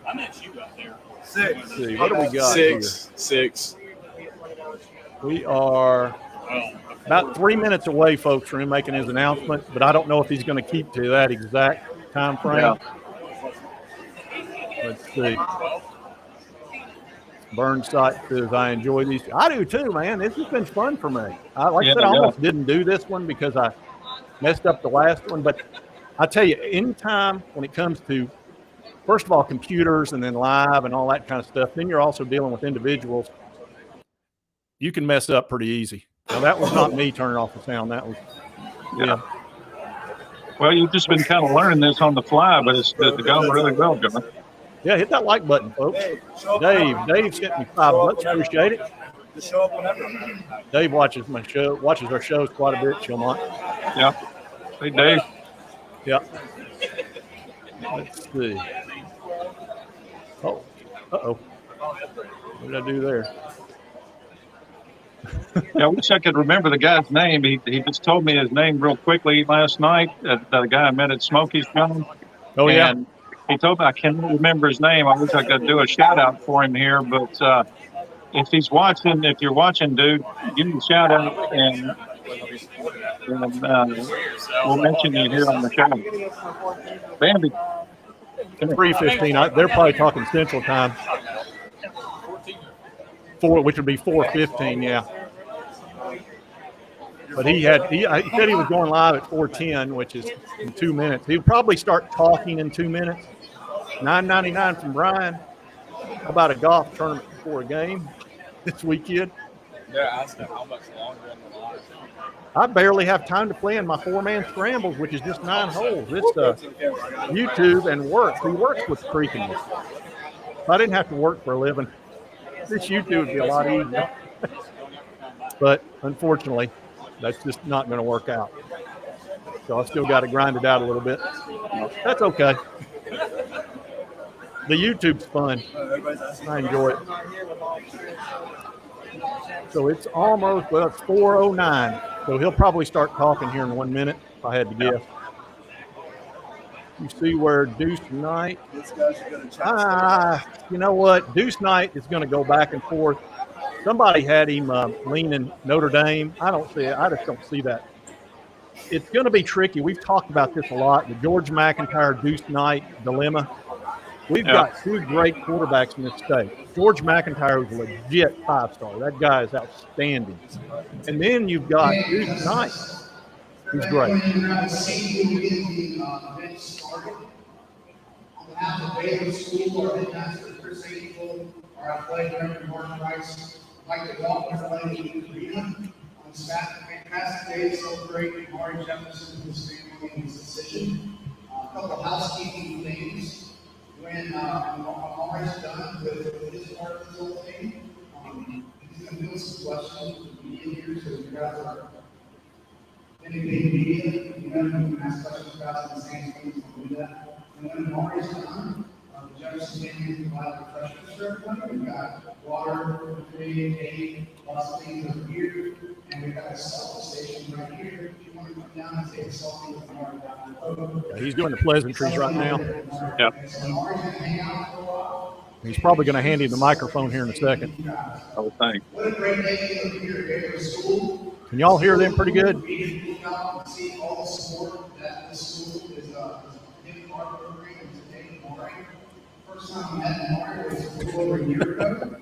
I met you out there. 6. Let's see. What do we got 6. We are about 3 minutes away, folks, from him making his announcement, but I don't know if he's going to keep to that exact time frame. Yeah. Let's see. Burnside says, I enjoy these. I do too, man. This has been fun for me. I almost didn't do this one because I messed up the last one. But I tell you, anytime when it comes to, first of all, computers and then live and all that kind of stuff, then you're also dealing with individuals. You can mess up pretty easy. Now, that was not me turning off the sound. That was, yeah. Well, you've just been kind of learning this on the fly, but it's going really well, John. Yeah, hit that like button, folks. Dave sent me $5. Appreciate it. Just show up whenever. Dave watches our shows quite a bit, Chilmont. Yeah. Hey, Dave. Yeah. Let's see. Oh, what did I do there? Yeah, I wish I could remember the guy's name. He just told me his name real quickly last night. The guy I met at Smokey's John. Oh, yeah. And he told me I can't remember his name. I wish I could do a shout out for him here, but if you're watching, dude, give me a shout out and we'll mention you here on the show. Bambi. 3:15. They're probably talking Central Time. Which would be 4:15. Yeah. But he said he was going live at 4:10, which is in 2 minutes. He'll probably start talking in 2 minutes. $9.99 from Brian. How about a golf tournament before a game this weekend? Yeah, I asked him how much longer in the line. I barely have time to play in my 4-man scrambles, which is just 9 holes. It's YouTube and work. He works with freaking me. If I didn't have to work for a living, this YouTube would be a lot easier. But unfortunately, that's just not going to work out. So I still got to grind it out a little bit. That's okay. The YouTube's fun. I enjoy it. So it's almost, it's 4:09. So he'll probably start talking here in 1 minute, if I had to guess. You see where Deuce Knight, you know what? Deuce Knight is going to go back and forth. Somebody had him leaning Notre Dame. I don't see it. I just don't see that. it's going to be tricky. We've talked about this a lot. The George McIntyre Deuce Knight dilemma. We've got two great quarterbacks in this state. George McIntyre is a legit 5-star. That guy is outstanding. And then you've got Deuce Knight, who's great. On behalf of Baylor School, our headmaster, Chris April, our athletic director, Mark Rice, I'd like to welcome everybody to the arena. On this fantastic day to celebrate Amari Jefferson and his family and his decision. A couple of housekeeping things. When Amari's done with his part of this whole thing, he's going to do some questions with the media here, so you guys are anything media, you can ask questions about the same things, we'll do that. And when Amari's done, the Jefferson family will provide refreshments for everybody. We've got water, food, cake, lots of things over here, and we've got a selfie station right here. If you want to come down and take a selfie with Amari down the road. Yeah, he's doing the pleasantries right now. Yeah. So Amari's going to hang out for a while. He's probably going to hand you the microphone here in a second. I would think. What a great day over here at Baylor School. Can y'all hear them pretty good? We can look out and see all the support that the school is giving our program today. Amari. First time I met Amari was a little over a year ago.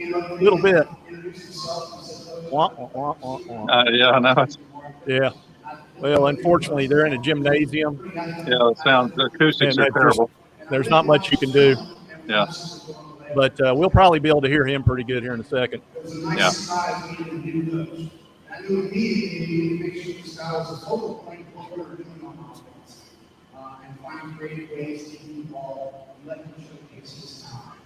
A little bit. Introduced himself and said, Wah, wah, wah, wah. Yeah, I know. Yeah. Well, unfortunately, they're in a gymnasium. Yeah, it sounds, the acoustics And are terrible. There's not much you can do. Yeah. But we'll probably be able to hear him pretty good here in a second. it was a nice Yeah. surprise meeting a new coach. I knew immediately we needed to make sure this guy was a focal point of what we were doing on offense. And find creative ways to keep the ball and let him showcase his talent.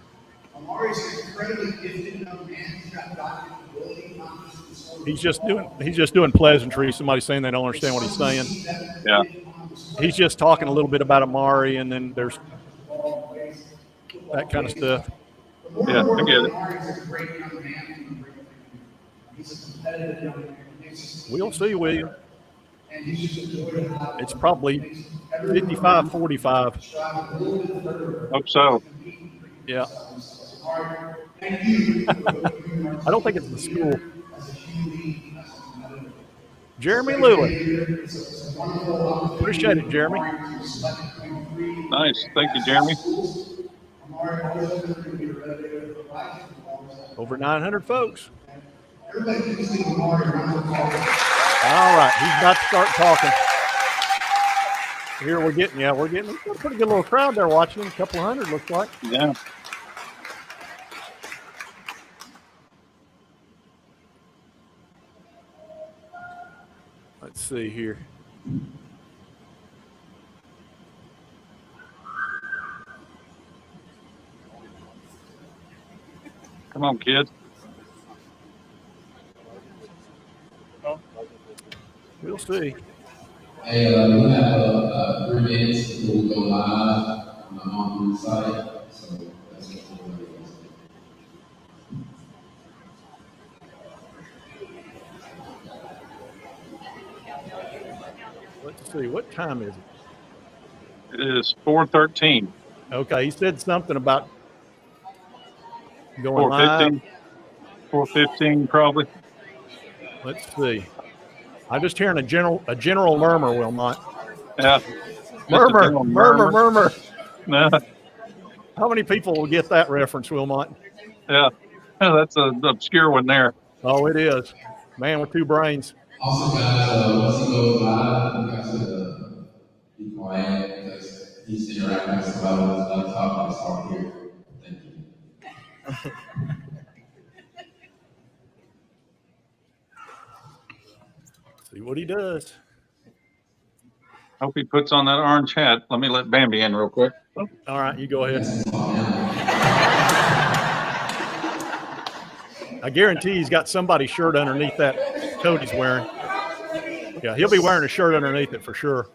Amari's an incredibly gifted young man. He's got documented ability, not just in sort of He's just doing pleasantries. Somebody saying they don't understand what he's saying. Yeah. He's just talking a little bit about Amari, and then there's that kind of stuff. Yeah, I get it. Amari's a great young man. He's a competitive young man. We'll see, William. And he's just enjoyed it. It's probably 55-45. Hope so. Yeah. Thank you. I don't think it's the school. Jeremy Lewis. Appreciate it, Jeremy. Nice. Thank you, Jeremy. Over 900 folks. Everybody please give Amari a round of applause. All right, he's about to start talking. Here we're getting a pretty good little crowd there watching him. A couple hundred, looks like. Yeah. Let's see here. Come on, kids. We'll see. Hey, we have 3 minutes before we go live on the site, so that's what we're doing. Let's see. What time is it? It is 4:13. Okay, he said something about going live. 4:15 probably. Let's see. I'm just hearing a general murmur, Wilmot. Yeah. Murmur. No. How many people will get that reference, Wilmot? Yeah. That's an obscure one there. Oh, it is. Man with two brains. Also, guys, once he goes live, you guys should be quiet because he's interacting with somebody who's not talking to start here. Thank you. See what he does. Hope he puts on that orange hat. Let me let Bambi in real quick. All right, you go ahead. I guarantee he's got somebody's shirt underneath that coat he's wearing. Yeah, he'll be wearing a shirt underneath it for sure.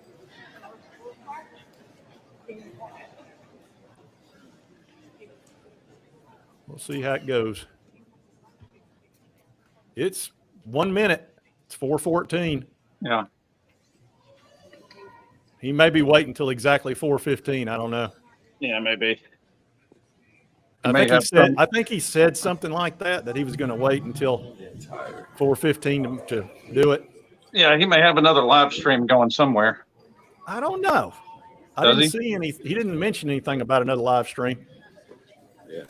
We'll see how it goes. It's 1 minute. It's 4:14. Yeah. He may be waiting until exactly 4:15. I don't know. Yeah, maybe. I think he said something like that he was going to wait until 4:15 to do it. Yeah, he may have another live stream going somewhere. I don't know. I Does didn't he? see any. He didn't mention anything about another live stream. Yeah.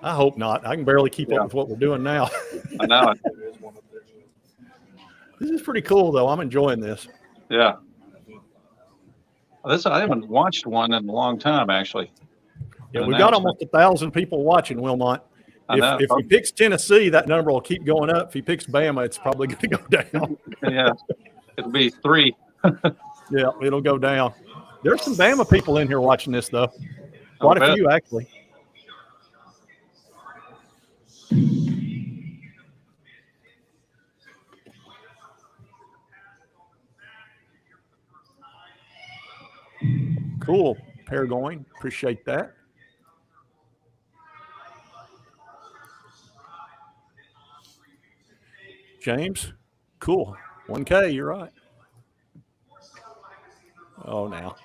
I hope not. I can barely keep Yeah. up with what we're doing now. I know it. There is one up there. This is pretty cool, though. I'm enjoying this. Yeah. I haven't watched one in a long time, actually. Yeah, An we've got announcement. almost 1,000 people watching, Wilmot. I know. If he picks Tennessee, that number will keep going up. If he picks Bama, it's probably going to go down. Yeah, it'll be 3. Yeah, it'll go down. There's some Bama people in here watching this, though. Quite a bet. few, actually. Cool. Pair going. Appreciate that. James, cool. 1K, you're right. Oh, now.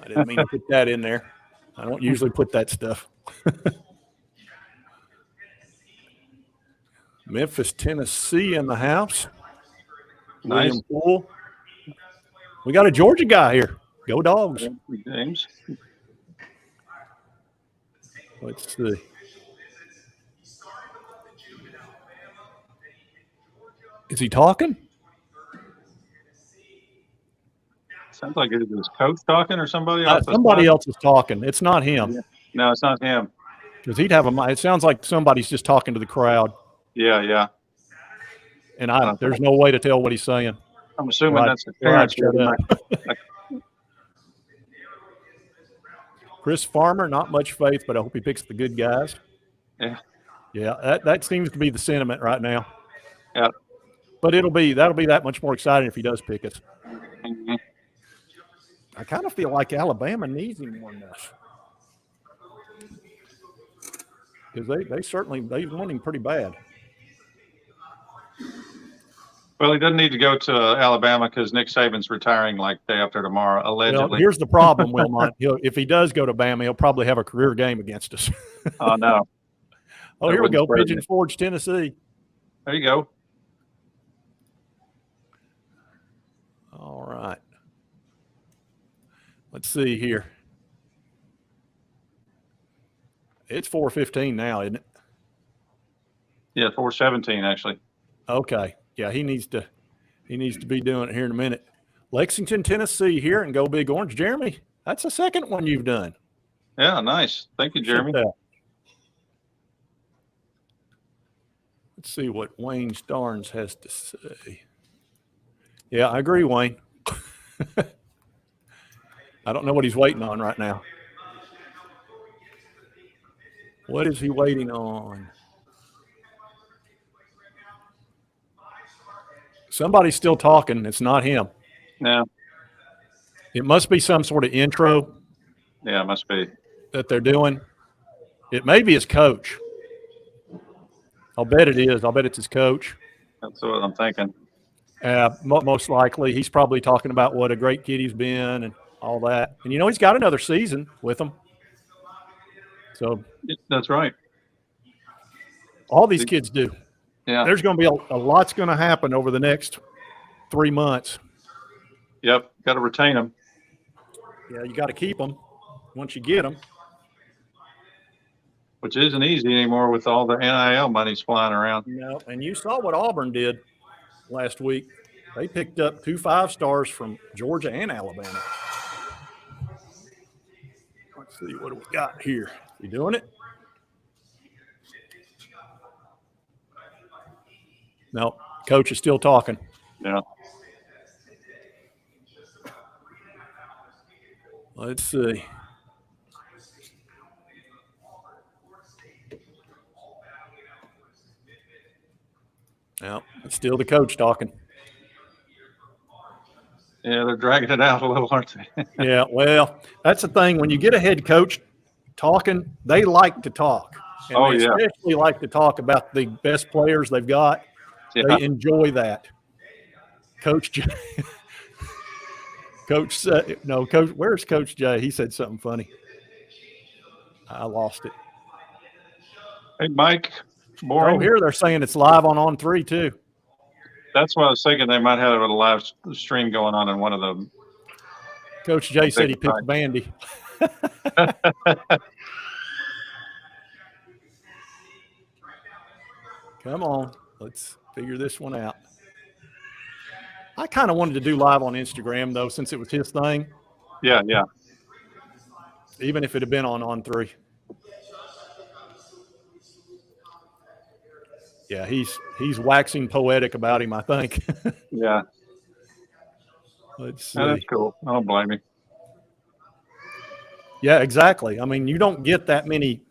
I didn't mean to put that in there. I don't usually put that stuff. Memphis, Tennessee in the house. Nice. William Poole. We got a Georgia guy here. Go Dogs. James. Let's see. Is he talking? Sounds like it was coach talking or somebody else. Somebody else is talking. It's not him. No, it's not him. Because he'd have a mic. It sounds like somebody's just talking to the crowd. Yeah. And there's no way to tell what he's saying. I'm assuming that's the Right, parents. shut up. Chris Farmer, not much faith, but I hope he picks the good guys. Yeah. Yeah, that seems to be the sentiment right now. Yeah. But that'll be that much more exciting if he does pick us. Mm-hmm. I kind of feel like Alabama needs him more than us. Because they've won him pretty bad. Well, he doesn't need to go to Alabama because Nick Saban's retiring like day after tomorrow, allegedly. Well, here's the problem, Wilmot. If he does go to Bama, he'll probably have a career game against us. Oh, no. Oh, That here we go. wouldn't surprise Pigeon me. Forge, Tennessee. There you go. All right. Let's see here. It's 4:15 now, isn't it? Yeah, 417 actually. Okay. Yeah, he needs to be doing it here in a minute. Lexington, Tennessee here and Go Big Orange. Jeremy, that's the second one you've done. Yeah, nice. Thank you, Jeremy. Let's see what Wayne Starnes has to say. Yeah, I agree, Wayne. I don't know what he's waiting on right now. What is he waiting on? Somebody's still talking. It's not him. Yeah. It must be some sort of intro Yeah, it must be. that they're doing. It may be his coach. I'll bet it is. I'll bet it's his coach. That's what I'm thinking. Most likely. He's probably talking about what a great kid he's been and all that. And, he's got another season with him. So That's right. all these kids do. Yeah. There's going to be a lot's going to happen over the next 3 months. Yep. Got to retain them. Yeah, you got to keep them once you get them. Which isn't easy anymore with all the NIL monies flying around. No, and you saw what Auburn did last week. They picked up 2 5-stars from Georgia and Alabama. Let's see, what do we got here? We doing it? No, coach is still talking. Yeah. Let's see. No, it's still the coach talking. Yeah, they're dragging it out a little, aren't they? Yeah, well, that's the thing. When you get a head coach talking, they like to talk. And Oh, they yeah. especially like to talk about the best players they've got. Yeah. They enjoy that. Coach J. Coach, no, Coach, where's Coach J? He said something funny. I lost it. Hey, Mike. Oh, Boring. here they're saying it's live on 3 too. That's what I was thinking. They might have a live stream going on in one of them. Coach Jay said he picked Vandy. Come on, let's figure this one out. I kind of wanted to do live on Instagram, though, since it was his thing. Yeah. Even if it had been on 3. Yeah, he's waxing poetic about him, I think. Yeah. Let's see. That's cool. I don't blame you. Yeah, exactly. I mean, you don't get that many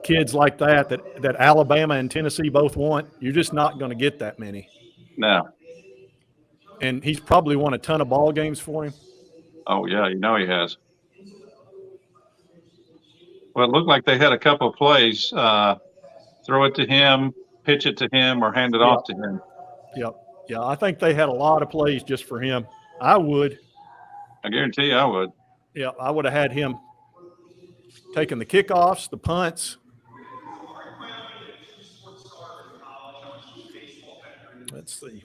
kids like that Alabama and Tennessee both want. You're just not going to get that many. No. And he's probably won a ton of ball games for him. Oh, yeah, he has. Well, it looked like they had a couple of plays. Throw it to him, pitch it to him, or hand it off to him. Yep. Yeah, I think they had a lot of plays just for him. I would. I guarantee you I would. Yeah, I would have had him taking the kickoffs, the punts. Let's see.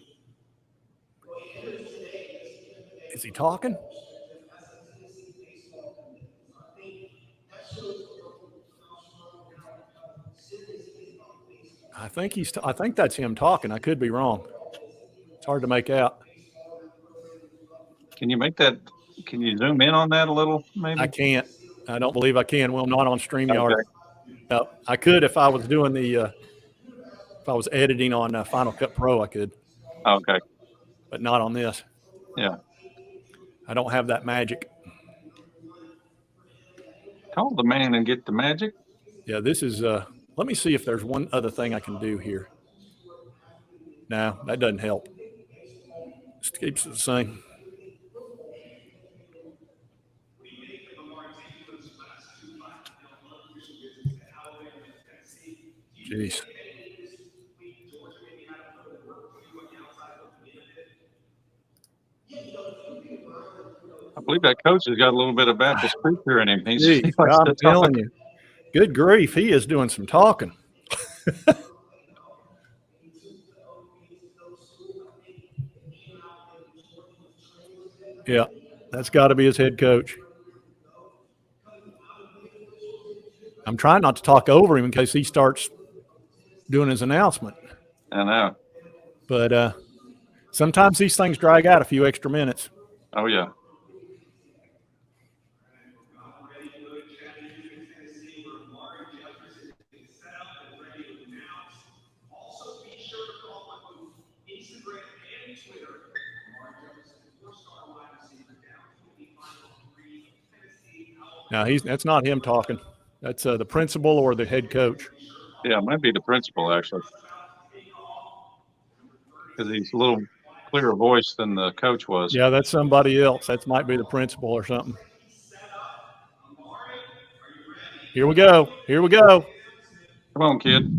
Is he talking? I think that's him talking. I could be wrong. It's hard to make out. Can you make that? Can you zoom in on that a little, maybe? I can't. I don't believe I can. Well, I'm not on StreamYard. Okay. I could if I was doing if I was editing on Final Cut Pro, I could. Okay. But not on this. Yeah. I don't have that magic. Call the man and get the magic. Yeah, this is let me see if there's one other thing I can do here. No, that doesn't help. Just keeps it the same. Jeez. I believe that coach has got a little bit of Baptist preacher in him. Jeez, I'm telling you. Good grief, he is doing some talking. Yeah, that's got to be his head coach. I'm trying not to talk over him in case he starts doing his announcement. I know. But sometimes these things drag out a few extra minutes. Oh, yeah. Now that's not him talking. That's the principal or the head coach. Yeah, it might be the principal, actually. Because he's a little clearer voice than the coach was. Yeah, that's somebody else. That might be the principal or something. Here we go. Here we go. Come on, kid.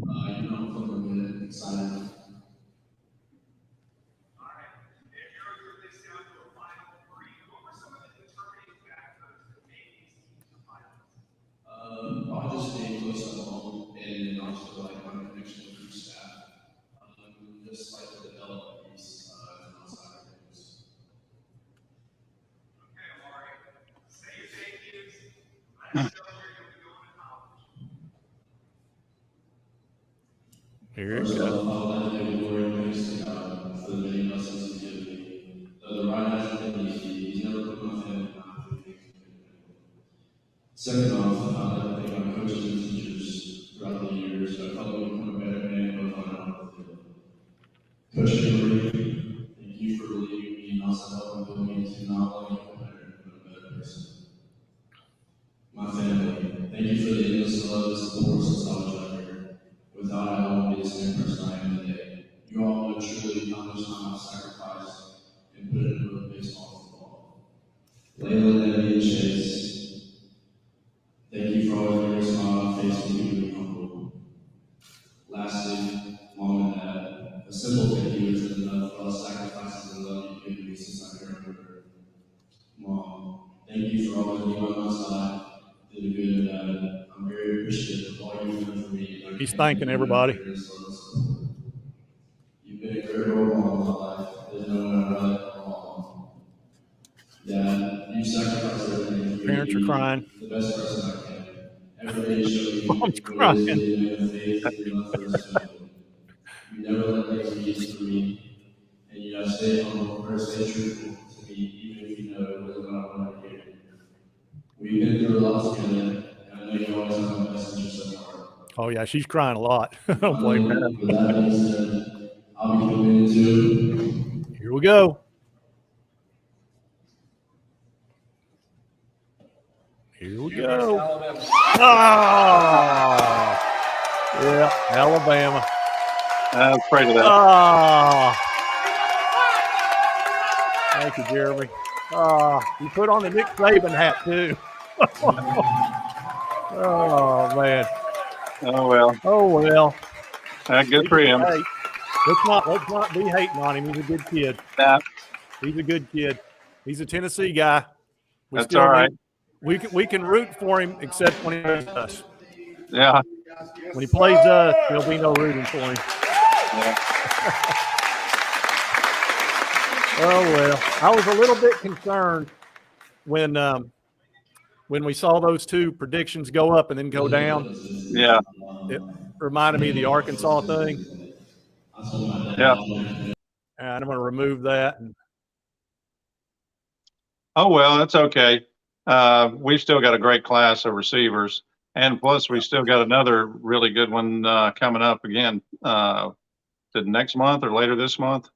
I'll just stay close to home and also like my connection with your staff. Just like to develop these outside of things. Here it goes. I'll let you glory and praise to God for the many blessings He's given me. Though the right hasn't been easy, He's never put my family behind me. Second off, I'd like to thank my coaches and teachers throughout the years who have helped me become a better man both on and off the field. Coach Amari, thank you for believing me and also helping build me into not only a competitor, but a better person. My family, thank you for the endless love and support since I was younger. Without it, I won't be the same person I am today. You all know truly how much time I've sacrificed and put into both baseball and football. Layla, Debbie, and Chase, thank you for always bringing a smile on my face and keeping me humble. Lastly, Mom and Dad, a simple thank you isn't enough for all the sacrifices and love you've given me since I can remember. Mom, thank you for always being by my side, through the good and bad. I'm very appreciative of all you've done for me. He's thanking everybody. You've been a great they're a role model in my life. They know when I'm right or wrong. Dad, you sacrificed everything for me Parents to are be crying. the best person I can. Every day you show Mom's me crying. ways to live in faith and your love for this family. You never let things be easy for me, and you have stayed humble or stayed truthful to me, even if you know it wasn't what I wanted to hear. We've been through a lot together, and I know you always have my best interests at heart. Oh yeah, she's crying a lot. I don't blame her. With that being said, I'll be committed to. Here we go. Here we go. Oh, yeah, Alabama. I was afraid of that. Oh, thank you, Jeremy. You put on the Nick Saban hat too. Oh man. Oh, well. Oh well. Good for him. Hey, let's not be hating on him. He's a good kid. Yeah, He's a good kid. He's a Tennessee guy. that's all right. We can root for him except when he plays us. Yeah. When he plays us, there'll be no rooting for him. Yeah. Oh well, I was a little bit concerned when we saw those two predictions go up and then go down. Yeah. It reminded me of the Arkansas thing. Yeah. And I'm going to remove that. Oh, well, that's okay. We've still got a great class of receivers. And plus, we still got another really good one coming up again. Next month or later this month?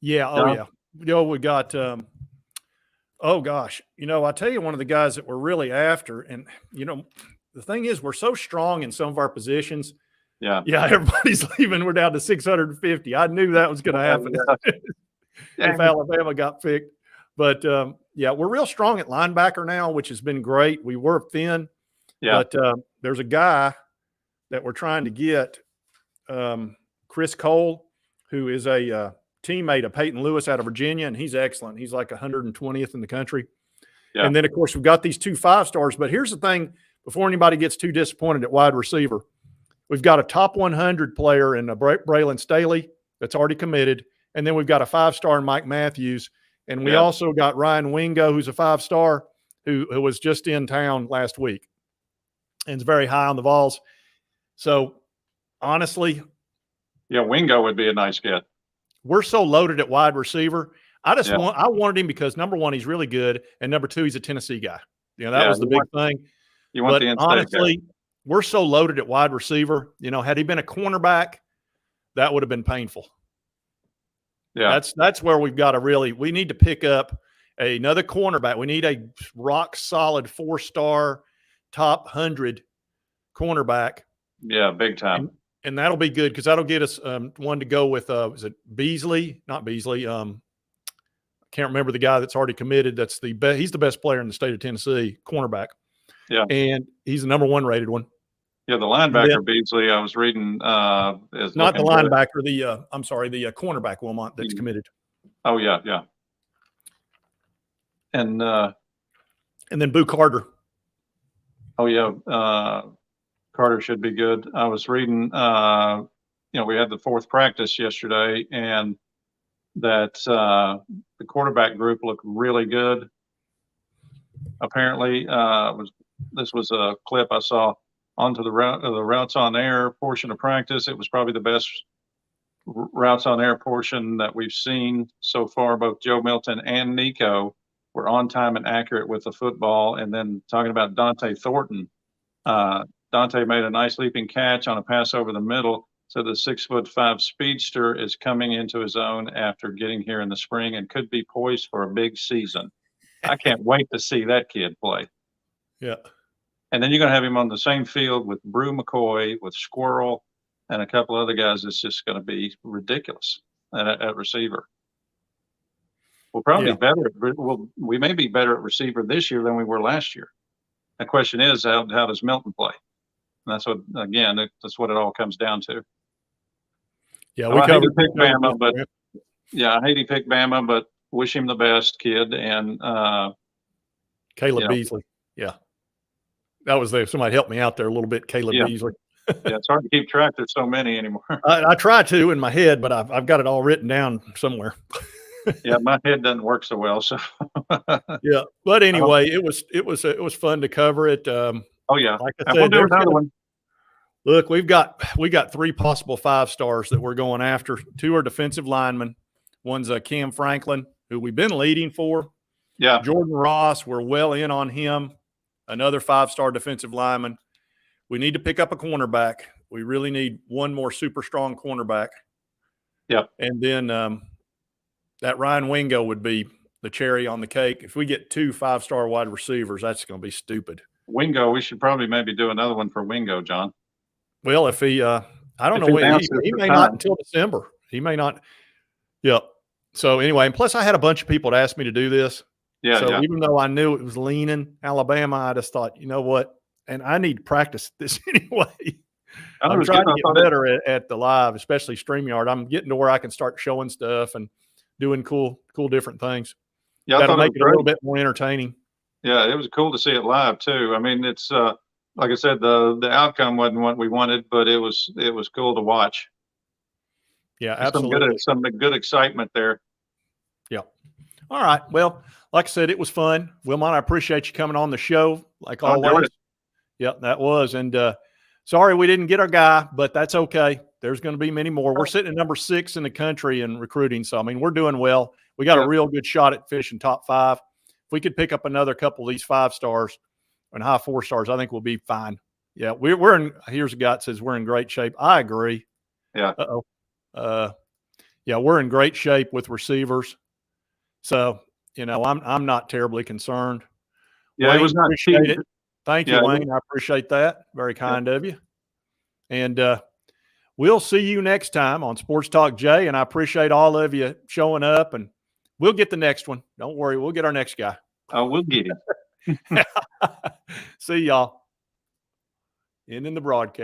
Yeah. Oh, yeah. We got, oh, gosh. I tell you, one of the guys that we're really after, and, the thing is, we're so strong in some of our positions. Yeah. Yeah, everybody's leaving. We're down to 650. I knew that was going to happen if Alabama got picked. But, yeah, we're real strong at linebacker now, which has been great. We were thin. Yeah. But there's a guy that we're trying to get, Chris Cole, who is a teammate of Peyton Lewis out of Virginia, and he's excellent. He's like 120th in the country. Yeah. And then, of course, we've got these 2 5-stars. But here's the thing, before anybody gets too disappointed at wide receiver, we've got a top 100 player in Braylon Staley that's already committed, and then we've got a 5-star in Mike Matthews, and we also got Ryan Wingo, who's a 5-star, who was just in town last week and is very high on the Vols. So, honestly, yeah, Wingo would be a nice get. We're so loaded at wide receiver. I wanted him because, number one, he's really good, and number two, he's a Tennessee guy. That was the big thing. You want but the in-state honestly, guy. We're so loaded at wide receiver. Had he been a cornerback, that would have been painful. Yeah, that's where we've got to we need to pick up another cornerback. We need a rock solid 4-star, top 100 cornerback. Yeah, big time. And that'll be good because that'll get us one to go with. Is it Beasley? Not Beasley. Can't remember the guy that's already committed. That's he's the best player in the state of Tennessee, cornerback. Yeah, and he's the number 1 rated one. Yeah, the linebacker Beasley. I was reading. Is not the linebacker. I'm sorry, the cornerback Wilmot that's committed. Oh yeah. And then Boo Carter. Oh yeah, Carter should be good. I was reading. We had the 4th practice yesterday, and that the quarterback group looked really good. Apparently, this was a clip I saw onto the routes on air portion of practice. It was probably the best routes on air portion that we've seen so far. Both Joe Milton and Nico were on time and accurate with the football. And then talking about Dante Thornton, Dante made a nice leaping catch on a pass over the middle. So the 6'5" speedster is coming into his own after getting here in the spring and could be poised for a big season. I can't wait to see that kid play. Yeah. And then you're going to have him on the same field with Brew McCoy, with Squirrel, and a couple other guys. It's just going to be ridiculous at receiver. We'll probably be better. We may be better at receiver this year than we were last year. The question is, how does Milton play? And that's what it all comes down to. Yeah, I hate to pick Bama, but wish him the best, kid. And Caleb Beasley. Yeah. That was there. Somebody helped me out there a little bit, Caleb Beasley. Yeah, it's hard to keep track. There's so many anymore. I try to in my head, but I've got it all written down somewhere. Yeah, my head doesn't work so well. So Yeah, but anyway, it was fun to cover it. oh yeah, Like I and we'll said, do there's another gonna, one. look, we got 3 possible 5-stars that we're going after. 2 are defensive linemen. One's Cam Franklin, who we've been leading for. Yeah, Jordan Ross, we're well in on him. Another 5-star defensive lineman. We need to pick up a cornerback. We really need one more super strong cornerback. Yep. And then that Ryan Wingo would be the cherry on the cake. If we get 2 5-star wide receivers, that's going to be stupid. Wingo. We should probably maybe do another one for Wingo, John. Well, if he, I don't If know he when announces he the may time. not until December. He may not. Yep. So anyway, and plus I had a bunch of people to ask me to do this. Yeah, So yeah. even though I knew it was leaning Alabama, I just thought, you know what? And I need to practice this anyway. I I'm was trying good. to I thought get better at the live, especially StreamYard. I'm getting to where I can start showing stuff and doing cool different things. yeah, I That'll thought make it it a was little great. bit more entertaining. Yeah, it was cool to see it live too. I mean, it's like I said, the outcome wasn't what we wanted, but it was cool to watch. Yeah, There's absolutely. some good excitement there. Yeah. All right. Well, like I said, it was fun. Wilmot, I appreciate you coming on the show, like I enjoyed always. it. Yeah, that was. And sorry we didn't get our guy, but that's okay. There's going to be many more. We're sitting at number 6 in the country in recruiting. So, I mean, we're doing well. We got Yeah. a real good shot at finishing top 5. If we could pick up another couple of these 5-stars and high 4-stars, I think we'll be fine. Yeah, we're in. Here's a guy that says we're in great shape. I agree. Yeah. Yeah, we're in great shape with receivers. So, you know, I'm not terribly concerned. Yeah, Wayne, it was not appreciate cheap. it. Thank you, Yeah, Wayne. I appreciate that. Very kind of you. And we'll see you next time on Sports Talk Jay. And I appreciate all of you showing up. And we'll get the next one. Don't worry. We'll get our next guy. We'll get him. See y'all. Ending the broadcast.